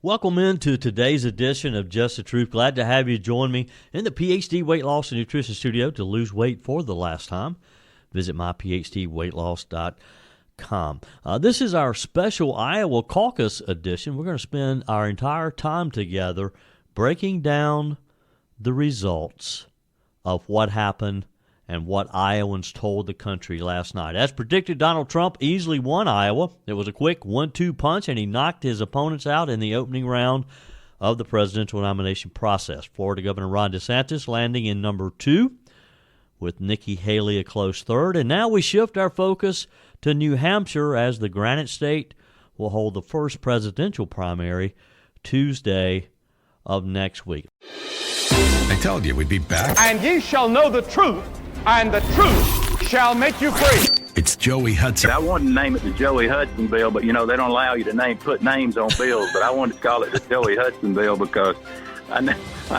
Welcome into today's edition of Just the Truth. Glad to have you join me in the PhD Weight Loss and Nutrition Studio to lose weight for the last time. Visit myphdweightloss.com. This is our special Iowa caucus edition. We're going to spend our entire time together breaking down the results of what happened and what Iowans told the country last night. As predicted, Donald Trump easily won Iowa. It was a quick 1-2 punch, and he knocked his opponents out in the opening round of the presidential nomination process. Florida Governor Ron Desantis landing in number 2, with Nikki Haley a close third. And now we shift our focus to New Hampshire, as the Granite State will hold the first presidential primary Tuesday of next week. I told you we'd be back. And ye shall know the truth, and the truth shall make you free. It's Joey Hudson. I wanted to name it the Joey Hudson bill, but, they don't allow you to put names on bills. But I wanted to call it the Joey Hudson bill because I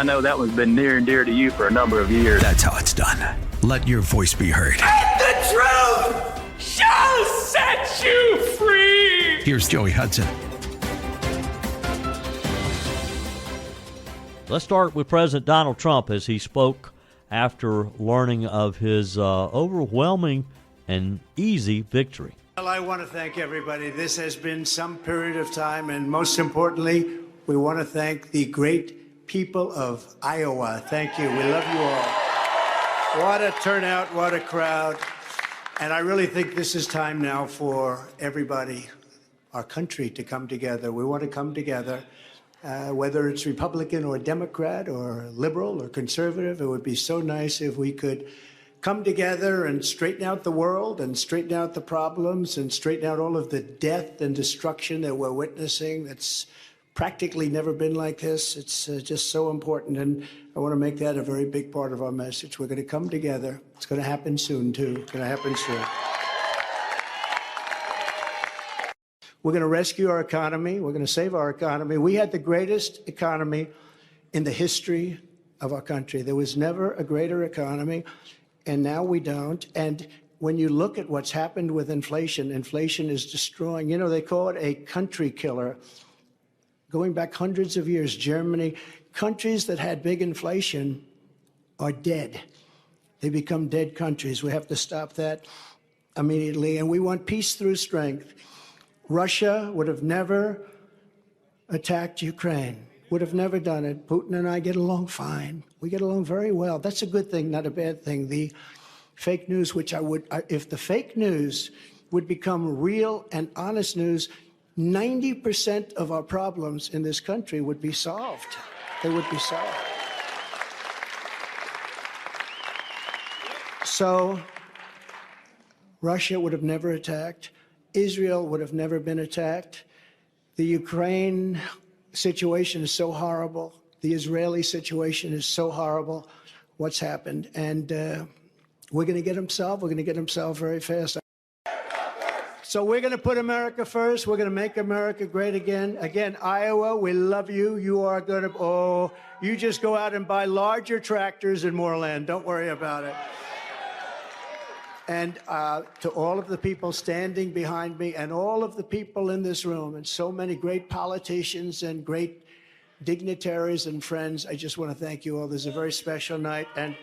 know that one's been near and dear to you for a number of years. That's how it's done. Let your voice be heard. And the truth shall set you free. Here's Joey Hudson. Let's start with President Donald Trump as he spoke after learning of his overwhelming and easy victory. Well, I want to thank everybody. This has been some period of time, and most importantly, we want to thank the great people of Iowa. Thank you. We love you all. What a turnout, what a crowd. And I really think this is time now for everybody, our country, to come together. We want to come together. Whether it's Republican or Democrat or liberal or conservative, it would be so nice if we could come together and straighten out the world and straighten out the problems and straighten out all of the death and destruction that we're witnessing. That's practically never been like this. It's just so important, and I want to make that a very big part of our message. We're going to come together. It's going to happen soon, too. It's going to happen soon. We're going to rescue our economy. We're going to save our economy. We had the greatest economy in the history of our country. There was never a greater economy, and now we don't. And when you look at what's happened with inflation, inflation is destroying. They call it a country killer. Going back hundreds of years, Germany, countries that had big inflation are dead. They become dead countries. We have to stop that immediately. And we want peace through strength. Russia would have never attacked Ukraine, would have never done it. Putin and I get along fine. We get along very well. That's a good thing, not a bad thing. The fake news, if the fake news would become real and honest news, 90% of our problems in this country would be solved. They would be solved. So Russia would have never attacked. Israel would have never been attacked. The Ukraine situation is so horrible. The Israeli situation is so horrible. What's happened? And we're going to get them solved. We're going to get them solved very fast. So we're going to put America first. We're going to make America great again. Again, Iowa, we love you. You are going to, you just go out and buy larger tractors and more land. Don't worry about it. And to all of the people standing behind me and all of the people in this room and so many great politicians and great dignitaries and friends, I just want to thank you all. This is a very special night. And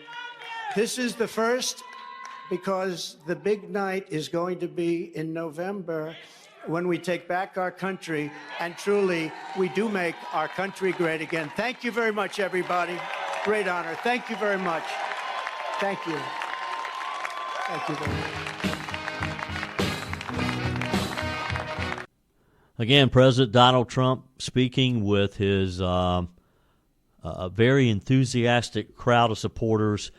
this is the first, because the big night is going to be in November when we take back our country, and truly we do make our country great again. Thank you very much, everybody. Great honor. Thank you very much. Thank you. Thank you very much. Again, President Donald Trump speaking with his very enthusiastic crowd of supporters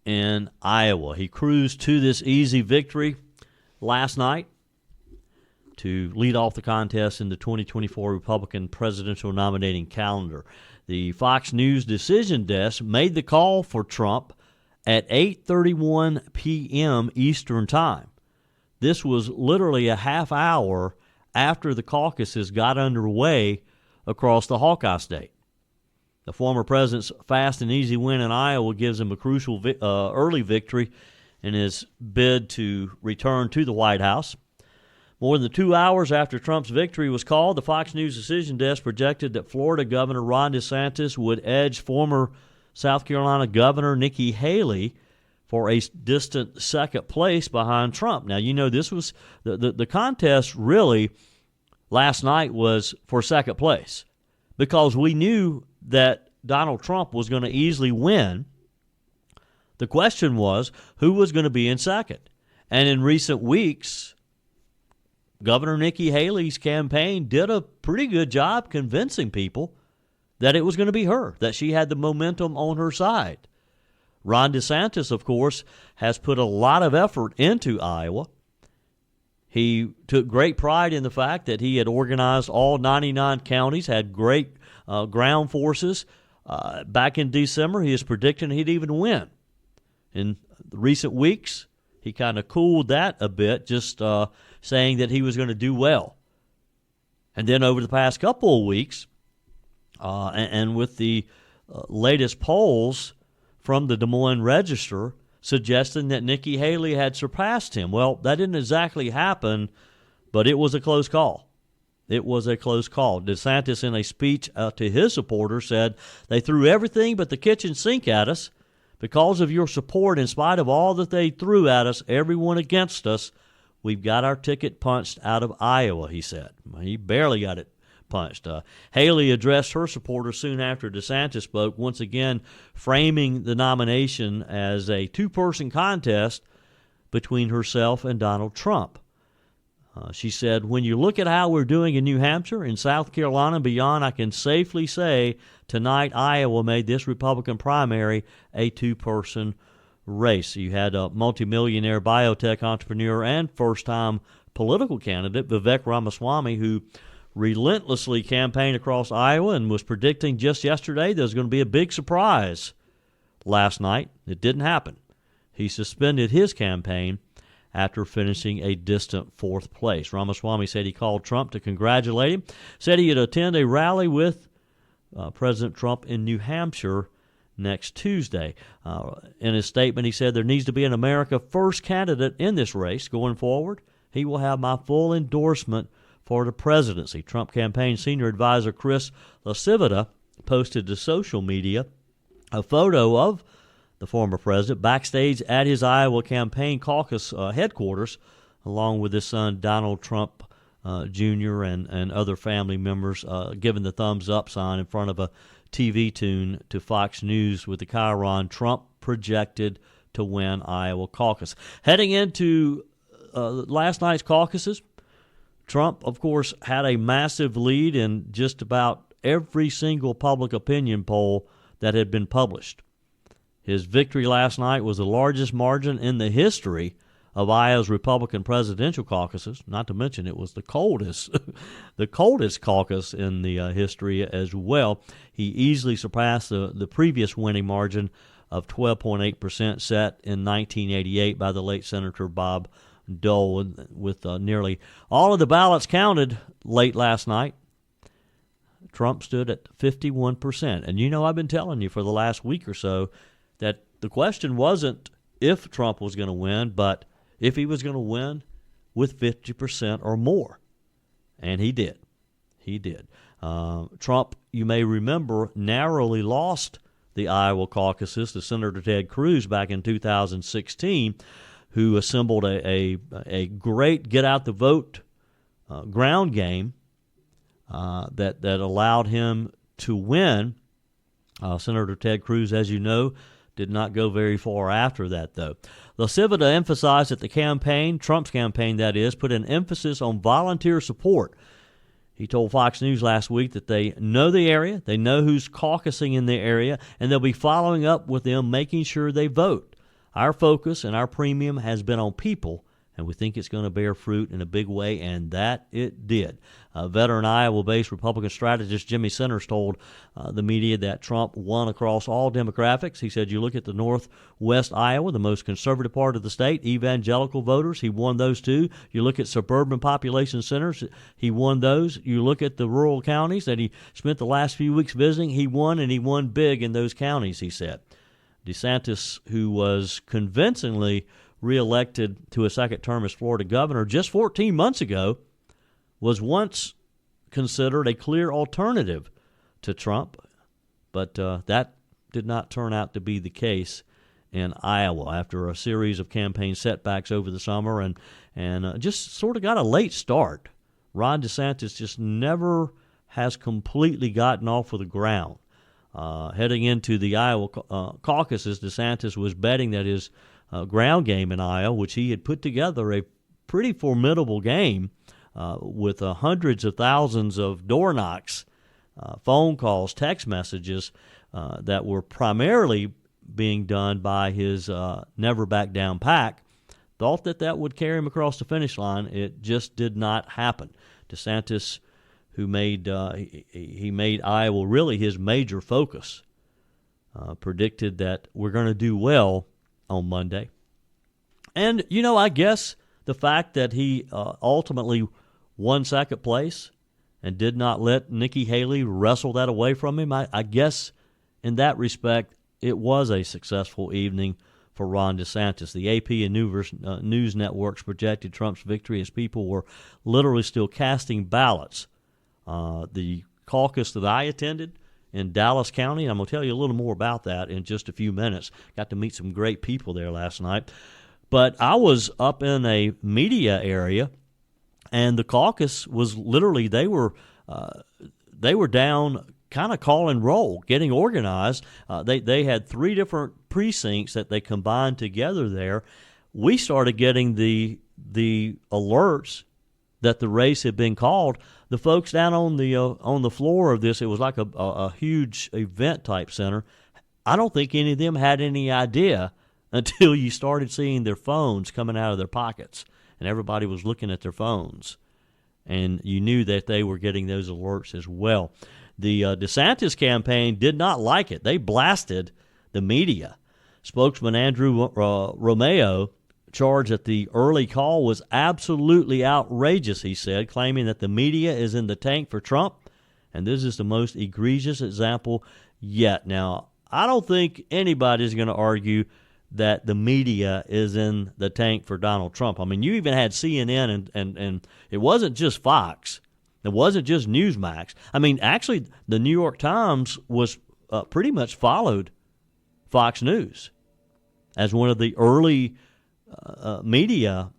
in Iowa. He cruised to this easy victory last night to lead off the contest in the 2024 Republican presidential nominating calendar. The Fox News decision desk made the call for Trump at 8:31 p.m. Eastern Time. This was literally a half hour after the caucuses got underway across the Hawkeye State. The former president's fast and easy win in Iowa gives him a crucial early victory in his bid to return to the White House. More than 2 hours after Trump's victory was called, the Fox News decision desk projected that Florida Governor Ron Desantis would edge former South Carolina Governor Nikki Haley for a distant second place behind Trump. Now, this was the contest really last night was for second place because we knew that Donald Trump was going to easily win. The question was who was going to be in second. And in recent weeks, Governor Nikki Haley's campaign did a pretty good job convincing people that it was going to be her, that she had the momentum on her side. Ron DeSantis, of course, has put a lot of effort into Iowa. He took great pride in the fact that he had organized all 99 counties, had great ground forces. Back in December, he was predicting he'd even win. In recent weeks, he kind of cooled that a bit, just saying that he was going to do well. And then over the past couple of weeks, and with the latest polls from the Des Moines Register suggesting that Nikki Haley had surpassed him. Well, that didn't exactly happen, but it was a close call. It was a close call. DeSantis, in a speech to his supporters, said, "They threw everything but the kitchen sink at us. Because of your support, in spite of all that they threw at us, everyone against us, we've got our ticket punched out of Iowa," he said. He barely got it punched. Haley addressed her supporters soon after DeSantis spoke, once again framing the nomination as a two-person contest between herself and Donald Trump. She said, "When you look at how we're doing in New Hampshire, in South Carolina and beyond, I can safely say tonight Iowa made this Republican primary a two-person race." You had a multimillionaire biotech entrepreneur and first-time political candidate, Vivek Ramaswamy, who relentlessly campaigned across Iowa and was predicting just yesterday there was going to be a big surprise last night. It didn't happen. He suspended his campaign after finishing a distant fourth place. Ramaswamy said he called Trump to congratulate him, said he'd attend a rally with President Trump in New Hampshire next Tuesday. In his statement, he said there needs to be an America First candidate in this race going forward. He will have my full endorsement for the presidency. Trump campaign senior advisor Chris LaCivita posted to social media a photo of the former president backstage at his Iowa campaign caucus headquarters, along with his son Donald Trump Jr. and other family members, giving the thumbs up sign in front of a TV tune to Fox News with the chyron, "Trump projected to win Iowa caucus." Heading into last night's caucuses, Trump, of course, had a massive lead in just about every single public opinion poll that had been published. His victory last night was the largest margin in the history of Iowa's Republican presidential caucuses. Not to mention it was the coldest caucus in the history as well. He easily surpassed the previous winning margin of 12.8% set in 1988 by the late Senator Bob Dole, with nearly all of the ballots counted late last night. Trump stood at 51%. And I've been telling you for the last week or so that the question wasn't if Trump was going to win, but if he was going to win with 50% or more. And he did. He did. Trump, you may remember, narrowly lost the Iowa caucuses to Senator Ted Cruz back in 2016, who assembled a great get-out-the-vote ground game that allowed him to win. Senator Ted Cruz, as you know, did not go very far after that, though. LaCivita emphasized that the campaign, Trump's campaign that is, put an emphasis on volunteer support. He told Fox News last week that they know the area, they know who's caucusing in the area, and they'll be following up with them, making sure they vote. Our focus and our premium has been on people, and we think it's going to bear fruit in a big way, and that it did. Veteran Iowa-based Republican strategist Jimmy Sanders told the media that Trump won across all demographics. He said, you look at the northwest Iowa, the most conservative part of the state, evangelical voters, he won those too. You look at suburban population centers, he won those. You look at the rural counties that he spent the last few weeks visiting, he won, and he won big in those counties, he said. DeSantis, who was convincingly reelected to a second term as Florida governor just 14 months ago, was once considered a clear alternative to Trump. But that did not turn out to be the case in Iowa after a series of campaign setbacks over the summer and just sort of got a late start. Ron DeSantis just never has completely gotten off of the ground. Heading into the Iowa caucuses, DeSantis was betting that his ground game in Iowa, which he had put together a pretty formidable game with hundreds of thousands of door knocks, phone calls, text messages that were primarily being done by his never back down pack, thought that would carry him across the finish line. It just did not happen. DeSantis, who made he made Iowa really his major focus, predicted that we're going to do well on Monday. And, I guess the fact that he ultimately won second place and did not let Nikki Haley wrestle that away from him, I guess in that respect, it was a successful evening for Ron DeSantis. The AP and news networks projected Trump's victory as people were literally still casting ballots. The caucus that I attended in Dallas County, I'm going to tell you a little more about that in just a few minutes. Got to meet some great people there last night. But I was up in a media area, and the caucus was literally, they were down kind of call and roll, getting organized. They had 3 different precincts that they combined together there. We started getting the alerts that the race had been called. The folks down on the floor of this, it was like a huge event type center. I don't think any of them had any idea until you started seeing their phones coming out of their pockets, and everybody was looking at their phones, and you knew that they were getting those alerts as well. The DeSantis campaign did not like it. They blasted the media. Spokesman Andrew Romeo charged that the early call was absolutely outrageous, he said, claiming that the media is in the tank for Trump, and this is the most egregious example yet. Now, I don't think anybody's going to argue that the media is in the tank for Donald Trump. I mean, you even had CNN, and it wasn't just Fox. It wasn't just Newsmax. I mean, actually, the New York Times was pretty much followed Fox News as one of the early media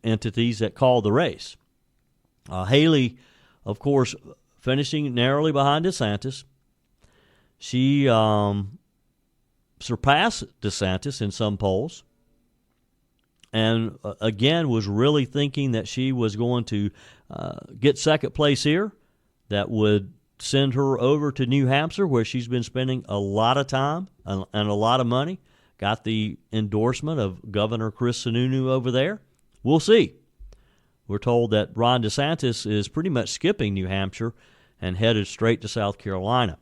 entities that called the race. Haley, of course, finishing narrowly behind DeSantis. She surpassed DeSantis in some polls, and again was really thinking that she was going to get second place here. That would send her over to New Hampshire, where she's been spending a lot of time and a lot of money. Got the endorsement of Governor Chris Sununu over there. We'll see. We're told that Ron DeSantis is pretty much skipping New Hampshire and headed straight to South Carolina.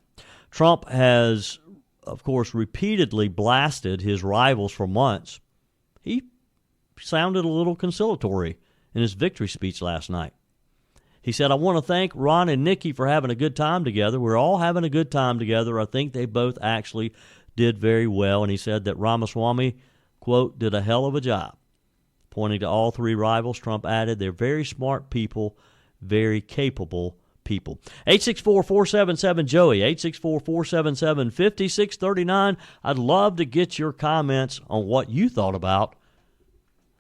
Trump has, of course, repeatedly blasted his rivals for months. He sounded a little conciliatory in his victory speech last night. He said, I want to thank Ron and Nikki for having a good time together. We're all having a good time together. I think they both actually did very well. And he said that Ramaswamy, quote, did a hell of a job. Pointing to all 3 rivals, Trump added, they're very smart people, very capable people. 864-477-JOEY, 864-477-5639. I'd love to get your comments on what you thought about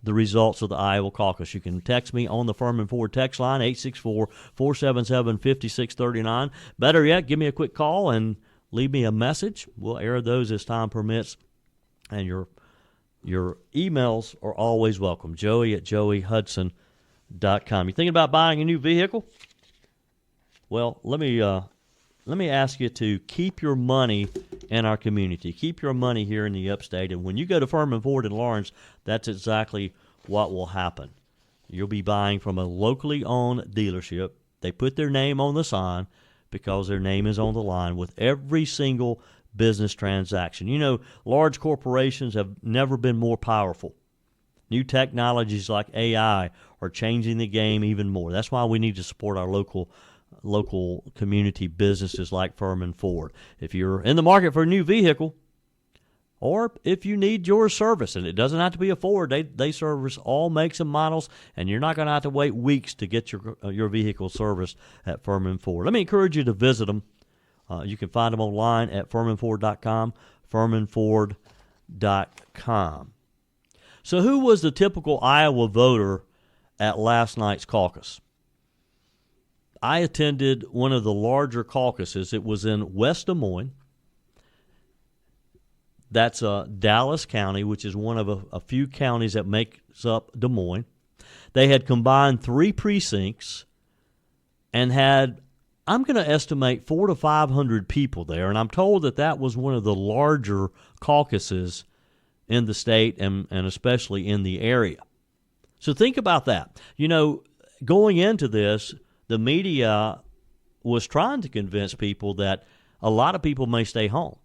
the results of the Iowa caucus. You can text me on the Furman Ford text line, 864-477-5639. Better yet, give me a quick call and leave me a message. We'll air those as time permits. And your emails are always welcome. Joey@joeyhudson.com. You thinking about buying a new vehicle? Well, let me ask you to keep your money in our community. Keep your money here in the upstate. And when you go to Furman Ford in Lawrence, that's exactly what will happen. You'll be buying from a locally owned dealership. They put their name on the sign because their name is on the line with every single business transaction. You know, large corporations have never been more powerful. New technologies like AI are changing the game even more. That's why we need to support our local community businesses like Furman Ford. If you're in the market for a new vehicle or if you need your service, and it doesn't have to be a Ford. They service all makes and models, and you're not going to have to wait weeks to get your vehicle serviced at Furman Ford. Let me encourage you to visit them. You can find them online at furmanford.com, furmanford.com. So who was the typical Iowa voter at last night's caucus? I attended one of the larger caucuses. It was in West Des Moines. That's Dallas County, which is one of a few counties that makes up Des Moines. They had combined 3 precincts and had, I'm going to estimate, 400 to 500 people there. And I'm told that was one of the larger caucuses in the state and especially in the area. So think about that. You know, going into this, the media was trying to convince people that a lot of people may stay home.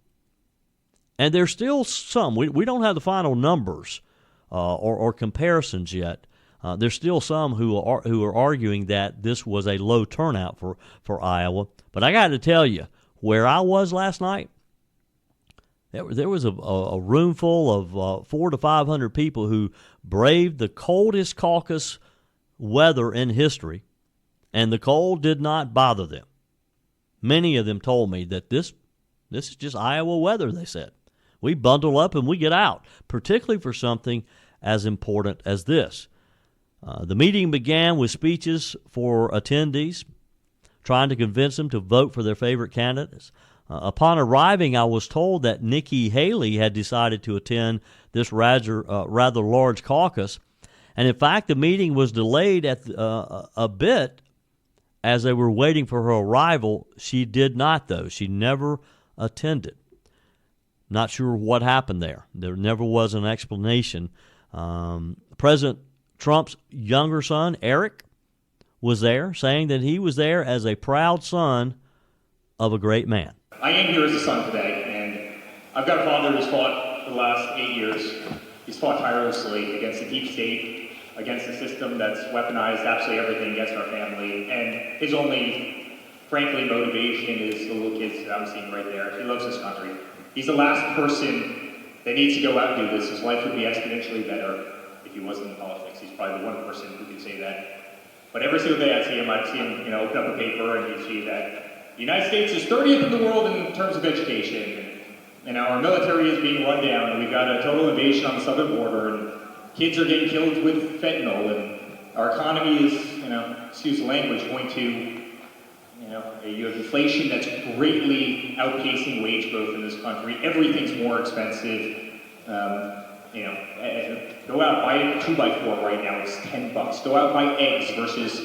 And there's still some. We don't have the final numbers or comparisons yet. There's still some who are arguing that this was a low turnout for Iowa. But I got to tell you, where I was last night, there was a room full of 400 to 500 people who braved the coldest caucus weather in history, and the cold did not bother them. Many of them told me that this is just Iowa weather, they said. We bundle up and we get out, particularly for something as important as this. The meeting began with speeches for attendees, trying to convince them to vote for their favorite candidates. Upon arriving, I was told that Nikki Haley had decided to attend this rather large caucus. And in fact, the meeting was delayed a bit as they were waiting for her arrival. She did not, though. She never attended. Not sure what happened there. There never was an explanation. President Trump's younger son, Eric, was there, saying that he was there as a proud son of a great man. I am here as a son today, and I've got a father who's fought for the last 8 years. He's fought tirelessly against the deep state, against a system that's weaponized absolutely everything against our family, and his only, frankly, motivation is the little kids that I'm seeing right there. He loves his country. He's the last person that needs to go out and do this. His life would be exponentially better if he wasn't in politics. He's probably the one person who can say that. But every single day I'd see him, open up a paper and he'd see that the United States is 30th in the world in terms of education. And our military is being run down, and we've got a total invasion on the southern border, and kids are getting killed with fentanyl, and our economy is, excuse the language, going to you have inflation that's greatly outpacing wage growth in this country. Everything's more expensive. Go out, buy a 2x4 right now, it's $10. Go out, buy eggs versus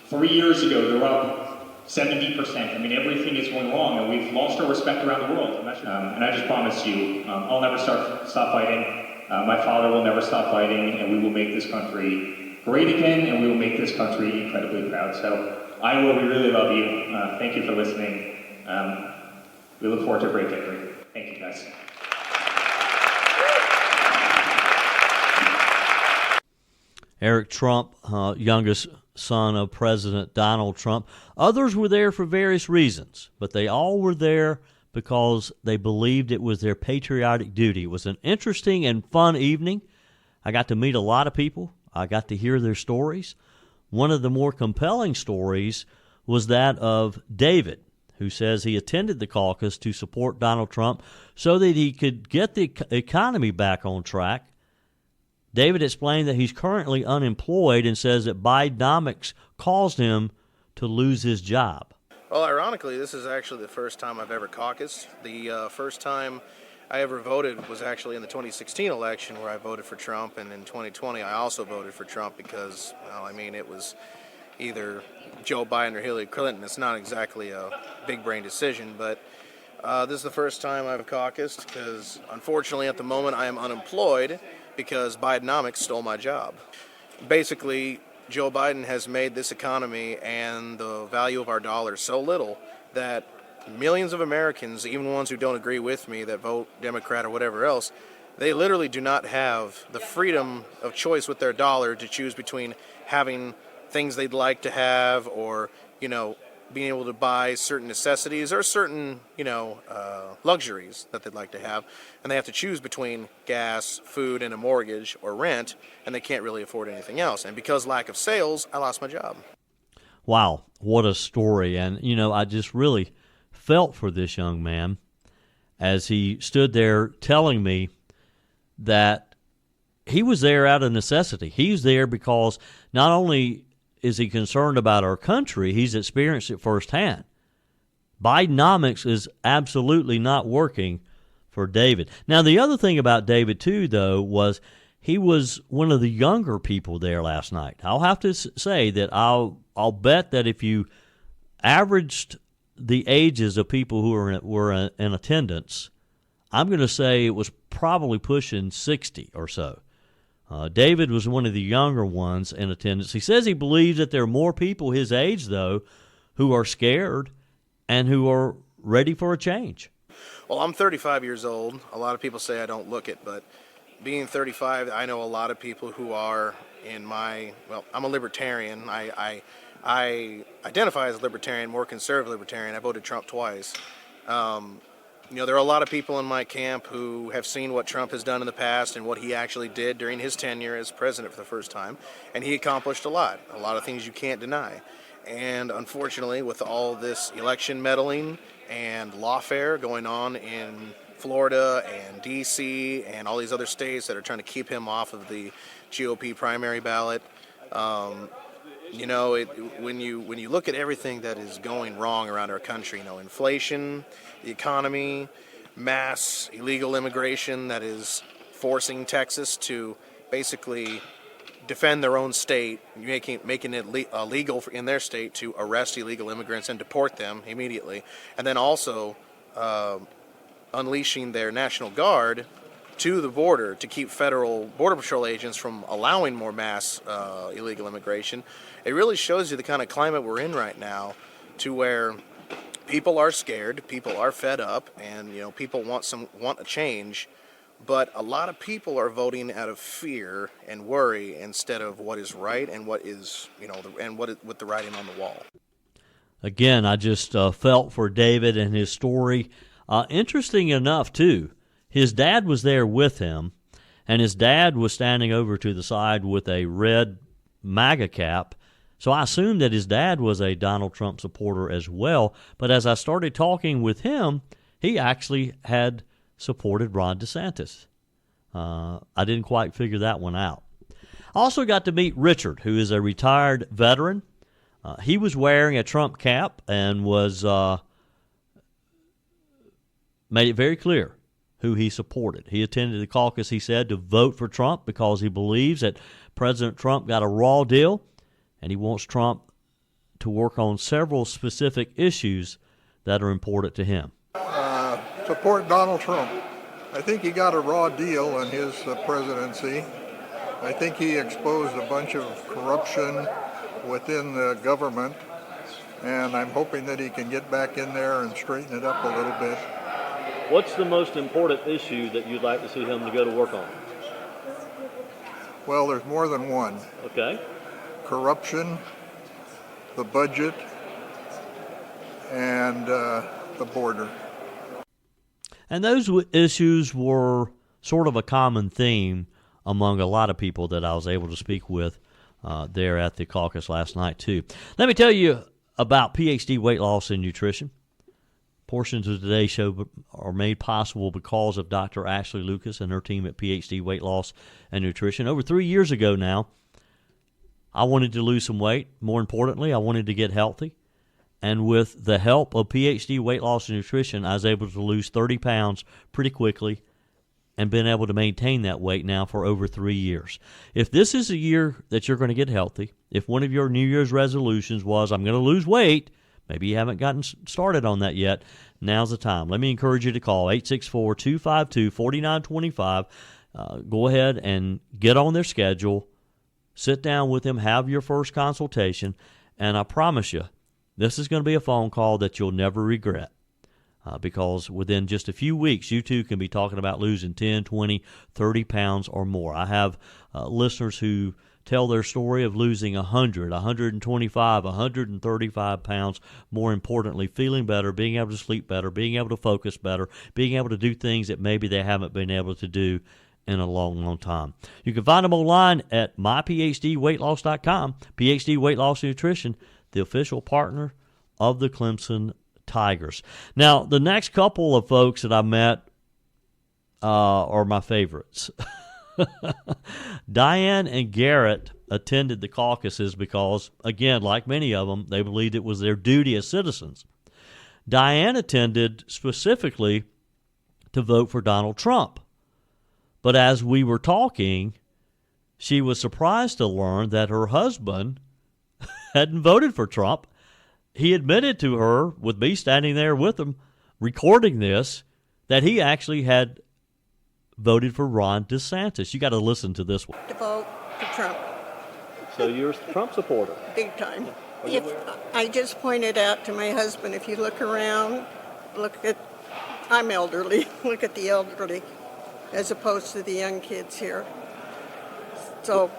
3 years ago, they're up 70%. I mean, everything is going wrong, and we've lost our respect around the world. And I just promise you, I'll never stop fighting. My father will never stop fighting, and we will make this country great again, and we will make this country incredibly proud. So, Iowa, we really love you. Thank you for listening. We look forward to a great victory. Thank you, guys. Eric Trump, youngest son of President Donald Trump. Others were there for various reasons, but they all were there because they believed it was their patriotic duty. It was an interesting and fun evening. I got to meet a lot of people. I got to hear their stories. One of the more compelling stories was that of David, who says he attended the caucus to support Donald Trump so that he could get the economy back on track. David explained that he's currently unemployed and says that Bidenomics caused him to lose his job. Well, ironically, this is actually the first time I've ever caucused. The first time I ever voted was actually in the 2016 election, where I voted for Trump, and in 2020 I also voted for Trump because, it was either Joe Biden or Hillary Clinton. It's not exactly a big brain decision, but this is the first time I've caucused because, unfortunately, at the moment I am unemployed because Bidenomics stole my job. Basically, Joe Biden has made this economy and the value of our dollar so little that millions of Americans, even ones who don't agree with me that vote Democrat or whatever else, they literally do not have the freedom of choice with their dollar to choose between having things they'd like to have or, being able to buy certain necessities or certain, luxuries that they'd like to have, and they have to choose between gas, food, and a mortgage or rent, and they can't really afford anything else. And because lack of sales, I lost my job. Wow, what a story. And, I just really felt for this young man as he stood there telling me that he was there out of necessity. He's there because not only is he concerned about our country, he's experienced it firsthand. Bidenomics is absolutely not working for David. Now, the other thing about David, too, though, was he was one of the younger people there last night. I'll have to say that I'll bet that if you averaged the ages of people who were in attendance, I'm going to say it was probably pushing 60 or so. David was one of the younger ones in attendance. He says he believes that there are more people his age, though, who are scared and who are ready for a change. Well, I'm 35 years old. A lot of people say I don't look it, but being 35, I know a lot of people who are I'm a libertarian. I identify as a libertarian, more conservative libertarian. I voted Trump twice. There are a lot of people in my camp who have seen what Trump has done in the past and what he actually did during his tenure as president for the first time, and he accomplished a lot of things you can't deny. And unfortunately, with all this election meddling and lawfare going on in Florida and D.C. and all these other states that are trying to keep him off of the GOP primary ballot, when you look at everything that is going wrong around our country, inflation, the economy, mass illegal immigration that is forcing Texas to basically defend their own state, making it illegal in their state to arrest illegal immigrants and deport them immediately, and then also unleashing their National Guard to the border to keep federal Border Patrol agents from allowing more mass illegal immigration. It really shows you the kind of climate we're in right now, to where people are scared, people are fed up, and people want a change, but a lot of people are voting out of fear and worry instead of what is right and what is with the writing on the wall. Again, I just felt for David and his story. Interesting enough, too, his dad was there with him, and his dad was standing over to the side with a red MAGA cap. So I assumed that his dad was a Donald Trump supporter as well. But as I started talking with him, he actually had supported Ron DeSantis. I didn't quite figure that one out. I also got to meet Richard, who is a retired veteran. He was wearing a Trump cap and was made it very clear who he supported. He attended the caucus, he said, to vote for Trump because he believes that President Trump got a raw deal, and he wants Trump to work on several specific issues that are important to him. Support Donald Trump. I think he got a raw deal in his presidency. I think he exposed a bunch of corruption within the government, and I'm hoping that he can get back in there and straighten it up a little bit. What's the most important issue that you'd like to see him to go to work on? Well, there's more than one. Okay. Corruption, the budget, and the border. And those issues were sort of a common theme among a lot of people that I was able to speak with there at the caucus last night, too. Let me tell you about PhD Weight Loss and Nutrition. Portions of today's show are made possible because of Dr. Ashley Lucas and her team at PhD Weight Loss and Nutrition. Over 3 years ago now, I wanted to lose some weight. More importantly, I wanted to get healthy. And with the help of PhD Weight Loss and Nutrition, I was able to lose 30 pounds pretty quickly and been able to maintain that weight now for over 3 years. If this is a year that you're going to get healthy, if one of your New Year's resolutions was, I'm going to lose weight, maybe you haven't gotten started on that yet, now's the time. Let me encourage you to call 864-252-4925. Go ahead and get on their schedule. Sit down with them, have your first consultation, and I promise you, this is going to be a phone call that you'll never regret because within just a few weeks, you too can be talking about losing 10, 20, 30 pounds or more. I have listeners who tell their story of losing 100, 125, 135 pounds. More importantly, feeling better, being able to sleep better, being able to focus better, being able to do things that maybe they haven't been able to do in a long, long time. You can find them online at myphdweightloss.com. PhD Weight Loss Nutrition, the official partner of the Clemson Tigers. Now, the next couple of folks that I met are my favorites. Diane and Garrett attended the caucuses because, again, like many of them, they believed it was their duty as citizens. Diane attended specifically to vote for Donald Trump. But as we were talking, she was surprised to learn that her husband hadn't voted for Trump. He admitted to her, with me standing there with him, recording this, that he actually had voted for Ron DeSantis. You got to listen to this one. To vote for Trump. So you're a Trump supporter? Big time. If I just pointed out to my husband, if you look around, I'm elderly, look at the elderly, as opposed to the young kids here. So,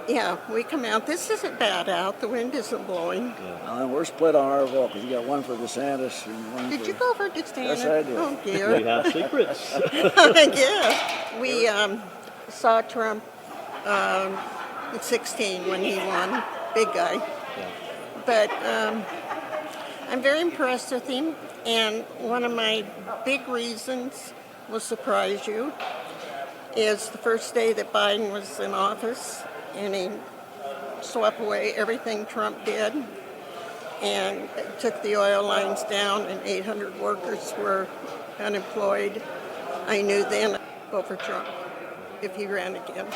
yeah, we come out. This isn't bad out. The wind isn't blowing. We're split on our vote because you got one for DeSantis and one Did you go for DeSantis? Yes, I did. Oh, dear. We have secrets. Yeah. We saw Trump at 16 when he won. Big guy. Yeah. But I'm very impressed with him. And one of my big reasons will surprise you is the first day that Biden was in office, and he swept away everything Trump did and took the oil lines down, and 800 workers were unemployed. I knew then I'd vote for Trump if he ran again.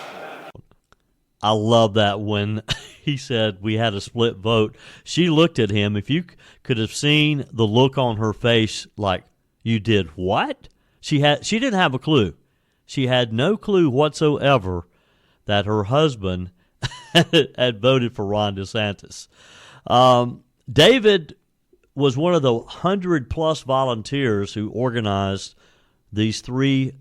I love that when he said we had a split vote. She looked at him. If you could have seen the look on her face, like, you did what? She didn't have a clue. She had no clue whatsoever that her husband had voted for Ron DeSantis. David was one of the 100-plus volunteers who organized these 3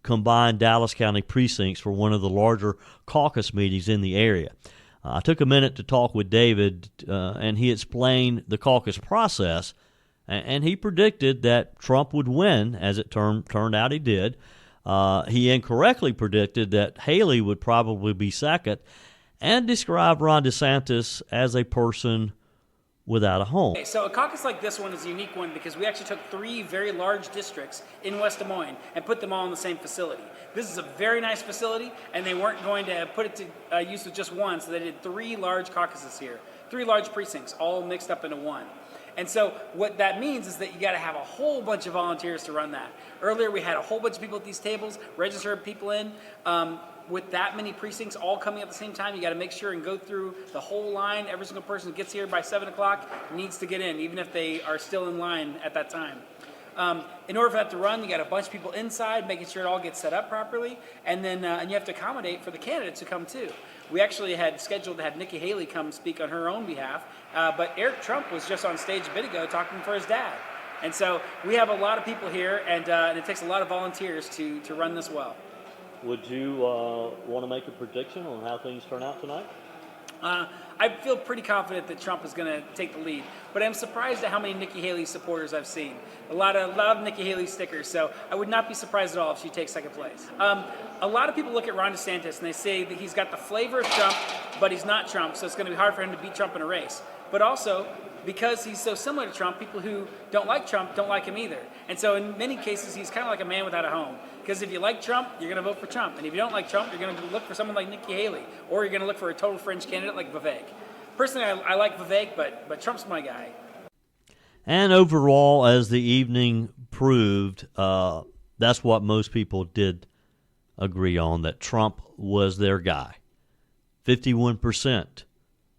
combined Dallas County precincts for one of the larger caucus meetings in the area. I took a minute to talk with David, and he explained the caucus process, and he predicted that Trump would win, as it turned out he did. He incorrectly predicted that Haley would probably be second, and described Ron DeSantis as a person without a home. Okay, so a caucus like this one is a unique one because we actually took 3 very large districts in West Des Moines and put them all in the same facility. This is a very nice facility, and they weren't going to put it to use with just one, so they did 3 large caucuses here, 3 large precincts, all mixed up into one. And so what that means is that you got to have a whole bunch of volunteers to run that. Earlier we had a whole bunch of people at these tables, registered people in. With that many precincts all coming at the same time, you got to make sure and go through the whole line. Every single person who gets here by 7 o'clock needs to get in, even if they are still in line at that time. In order for that to run, you got a bunch of people inside, making sure it all gets set up properly, and then and you have to accommodate for the candidates who come too. We actually had scheduled to have Nikki Haley come speak on her own behalf, but Eric Trump was just on stage a bit ago talking for his dad. And so we have a lot of people here, and it takes a lot of volunteers to run this well. Would you want to make a prediction on how things turn out tonight? I feel pretty confident that Trump is going to take the lead, but I'm surprised at how many Nikki Haley supporters I've seen. A lot of Nikki Haley stickers, so I would not be surprised at all if she takes second place. A lot of people look at Ron DeSantis and they say that he's got the flavor of Trump, but he's not Trump, so it's going to be hard for him to beat Trump in a race. But also, because he's so similar to Trump, people who don't like Trump don't like him either. And so in many cases, he's kind of like a man without a home. Because if you like Trump, you're going to vote for Trump. And if you don't like Trump, you're going to look for someone like Nikki Haley. Or you're going to look for a total fringe candidate like Vivek. Personally, I like Vivek, but Trump's my guy. And overall, as the evening proved, that's what most people did agree on, that Trump was their guy. 51%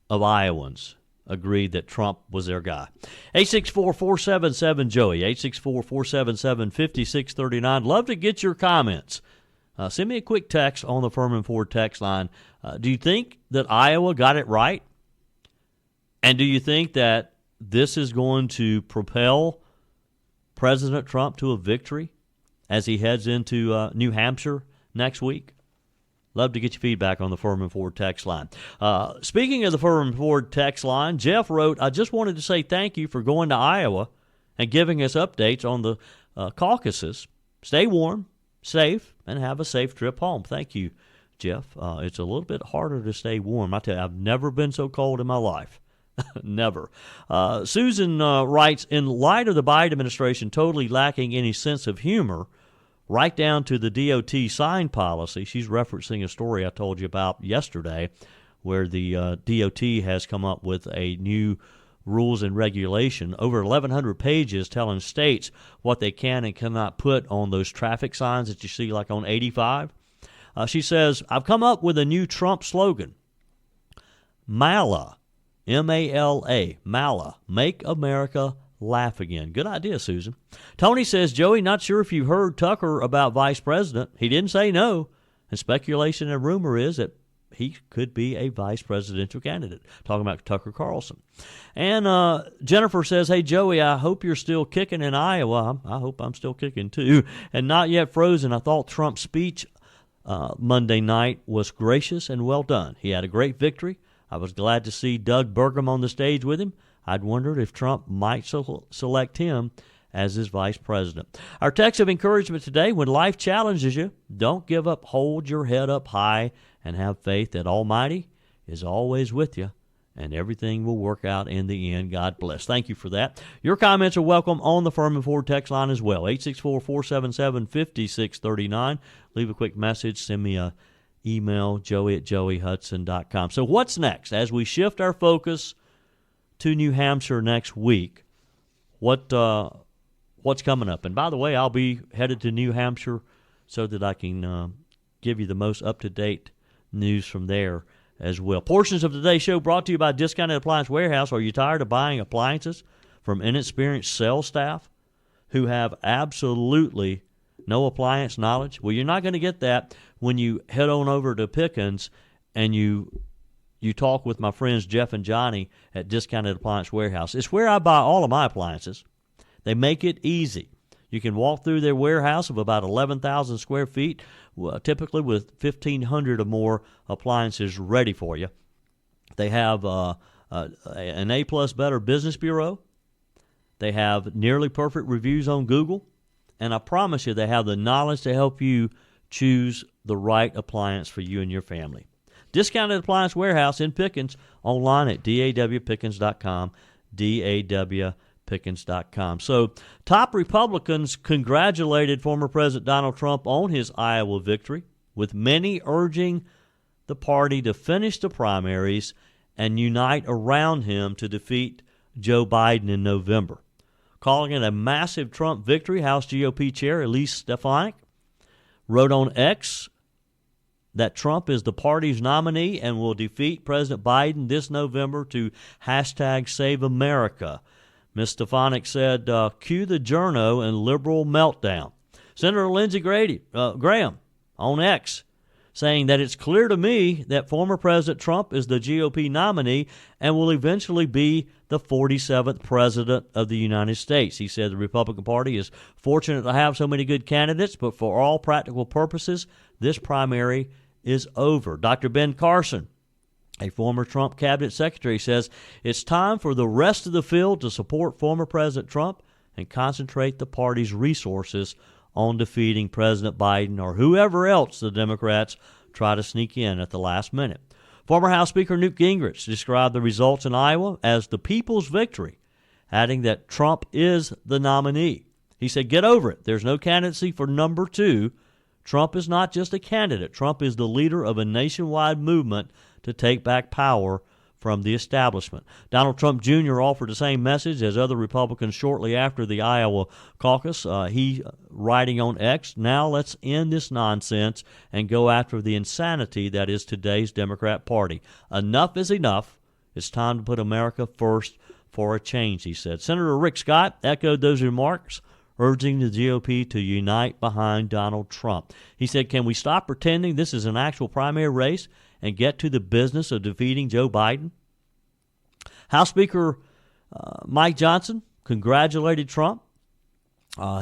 of Iowans agreed that Trump was their guy. 864-477-JOEY, 864-477-5639. Love to get your comments. Send me a quick text on the Furman Ford text line. Do you think that Iowa got it right? And do you think that this is going to propel President Trump to a victory as he heads into New Hampshire next week? Love to get your feedback on the Furman Ford text line. Speaking of the Furman Ford text line, Jeff wrote, I just wanted to say thank you for going to Iowa and giving us updates on the caucuses. Stay warm, safe, and have a safe trip home. Thank you, Jeff. It's a little bit harder to stay warm. I tell you, I've never been so cold in my life. Never. Susan writes, in light of the Biden administration totally lacking any sense of humor, right down to the DOT sign policy. She's referencing a story I told you about yesterday where the DOT has come up with a new rules and regulation, over 1,100 pages telling states what they can and cannot put on those traffic signs that you see like on 85. She says, I've come up with a new Trump slogan, MALA, M-A-L-A, MALA, Make America Laugh Again. Good idea, Susan. Tony says, Joey, not sure if you heard Tucker about vice president. He didn't say no. And speculation and rumor is that he could be a vice presidential candidate. Talking about Tucker Carlson. And Jennifer says, hey, Joey, I hope you're still kicking in Iowa. I hope I'm still kicking, too. And not yet frozen. I thought Trump's speech Monday night was gracious and well done. He had a great victory. I was glad to see Doug Burgum on the stage with him. I'd wondered if Trump might select him as his vice president. Our text of encouragement today, when life challenges you, don't give up. Hold your head up high and have faith that Almighty is always with you and everything will work out in the end. God bless. Thank you for that. Your comments are welcome on the Furman Ford text line as well, 864-477-5639. Leave a quick message. Send me a email, joey@joeyhudson.com. So what's next? As we shift our focus to New Hampshire next week, what's coming up? And by the way, I'll be headed to New Hampshire so that I can give you the most up-to-date news from there as well. Portions of today's show brought to you by Discounted Appliance Warehouse. Are you tired of buying appliances from inexperienced sales staff who have absolutely no appliance knowledge? Well, you're not going to get that when you head on over to Pickens and you talk with my friends Jeff and Johnny at Discounted Appliance Warehouse. It's where I buy all of my appliances. They make it easy. You can walk through their warehouse of about 11,000 square feet, typically with 1,500 or more appliances ready for you. They have an A-plus Better Business Bureau. They have nearly perfect reviews on Google. And I promise you they have the knowledge to help you choose the right appliance for you and your family. Discounted Appliance Warehouse in Pickens, online at dawpickens.com, dawpickens.com. So, top Republicans congratulated former President Donald Trump on his Iowa victory, with many urging the party to finish the primaries and unite around him to defeat Joe Biden in November. Calling it a massive Trump victory, House GOP Chair Elise Stefanik wrote on X that Trump is the party's nominee and will defeat President Biden this November to #Save America. Ms. Stefanik said, cue the journo and liberal meltdown. Senator Lindsey Graham on X saying that it's clear to me that former President Trump is the GOP nominee and will eventually be the 47th President of the United States. He said the Republican Party is fortunate to have so many good candidates, but for all practical purposes, this primary is over. Dr. Ben Carson, a former Trump cabinet secretary, says it's time for the rest of the field to support former President Trump and concentrate the party's resources on defeating President Biden or whoever else the Democrats try to sneak in at the last minute. Former House Speaker Newt Gingrich described the results in Iowa as the people's victory, adding that Trump is the nominee. He said, get over it. There's no candidacy for number 2. Trump is not just a candidate. Trump is the leader of a nationwide movement to take back power from the establishment. Donald Trump Jr. offered the same message as other Republicans shortly after the Iowa caucus. He, writing on X, now let's end this nonsense and go after the insanity that is today's Democrat Party. Enough is enough. It's time to put America first for a change, he said. Senator Rick Scott echoed those remarks, urging the GOP to unite behind Donald Trump. He said, can we stop pretending this is an actual primary race and get to the business of defeating Joe Biden? House Speaker Mike Johnson congratulated Trump.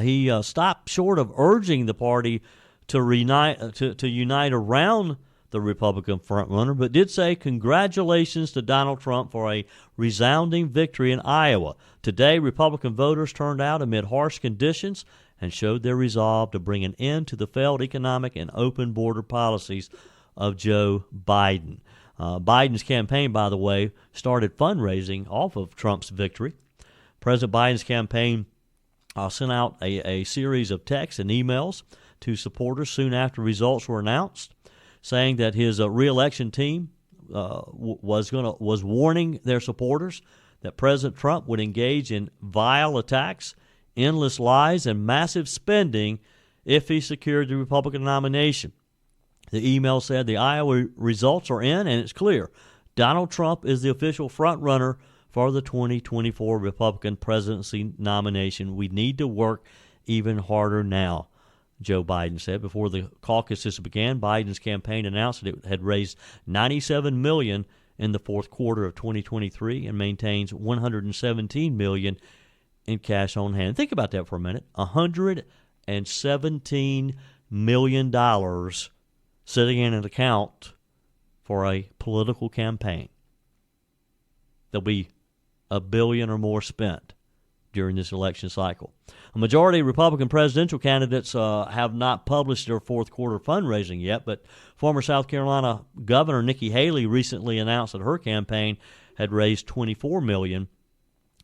He stopped short of urging the party to unite around the Republican frontrunner, but did say congratulations to Donald Trump for a resounding victory in Iowa. Today, Republican voters turned out amid harsh conditions and showed their resolve to bring an end to the failed economic and open border policies of Joe Biden. Biden's campaign, by the way, started fundraising off of Trump's victory. President Biden's campaign sent out a series of texts and emails to supporters soon after results were announced, saying that his re-election team was warning their supporters that President Trump would engage in vile attacks, endless lies, and massive spending if he secured the Republican nomination. The email said the Iowa results are in, and it's clear. Donald Trump is the official front-runner for the 2024 Republican presidency nomination. We need to work even harder now, Joe Biden said. Before the caucuses began, Biden's campaign announced that it had raised $97 million in the fourth quarter of 2023 and maintains $117 million in cash on hand. Think about that for a minute. $117 million sitting in an account for a political campaign. There'll be $1 billion or more spent during this election cycle. A majority of Republican presidential candidates have not published their fourth quarter fundraising yet, but former South Carolina Governor Nikki Haley recently announced that her campaign had raised $24 million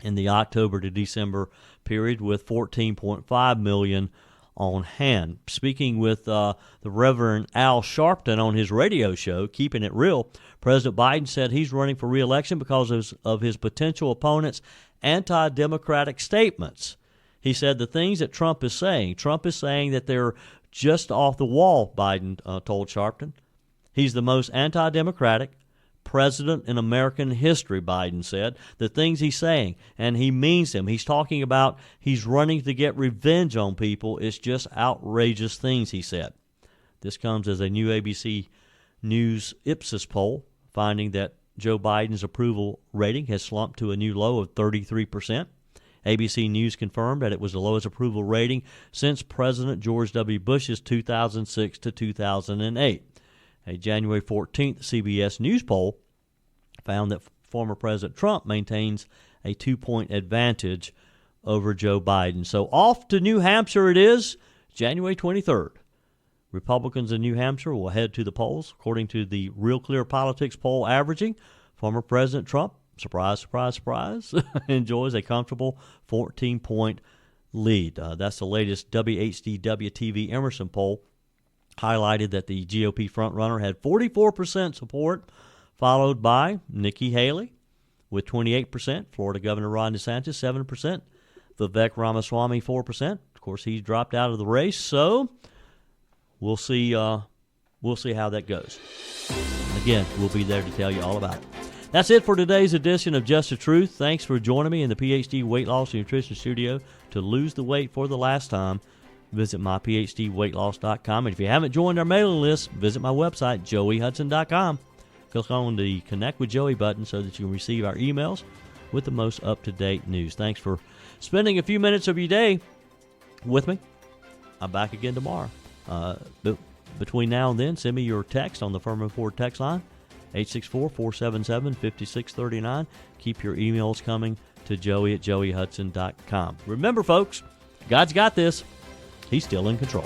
in the October to December period, with $14.5 million on hand. Speaking with the Reverend Al Sharpton on his radio show, Keeping It Real, President Biden said he's running for re-election because of his potential opponents' anti-democratic statements. He said the things that Trump is saying that they're just off the wall, Biden told Sharpton. He's the most anti-democratic president in American history, Biden said. The things he's saying, and he means them. He's talking about he's running to get revenge on people. It's just outrageous things, he said. This comes as a new ABC News Ipsos poll finding that Joe Biden's approval rating has slumped to a new low of 33%. ABC News confirmed that it was the lowest approval rating since President George W. Bush's 2006 to 2008. A January 14th CBS News poll found that former President Trump maintains a 2-point advantage over Joe Biden. So off to New Hampshire it is, January 23rd. Republicans in New Hampshire will head to the polls. According to the Real Clear Politics poll averaging, former President Trump, surprise, surprise, surprise, enjoys a comfortable 14-point lead. That's the latest WHDW-TV Emerson poll. Highlighted that the GOP frontrunner had 44% support, followed by Nikki Haley with 28%, Florida Governor Ron DeSantis 7%, Vivek Ramaswamy 4%. Of course, he's dropped out of the race, so we'll see how that goes. Again, we'll be there to tell you all about it. That's it for today's edition of Just the Truth. Thanks for joining me in the PhD Weight Loss and Nutrition Studio to lose the weight for the last time. Visit myphdweightloss.com. And if you haven't joined our mailing list, visit my website, joeyhudson.com. Click on the Connect with Joey button so that you can receive our emails with the most up-to-date news. Thanks for spending a few minutes of your day with me. I'm back again tomorrow. Between now and then, send me your text on the Furman Ford text line, 864-477-5639. Keep your emails coming to joey@joeyhudson.com. Remember, folks, God's got this. He's still in control.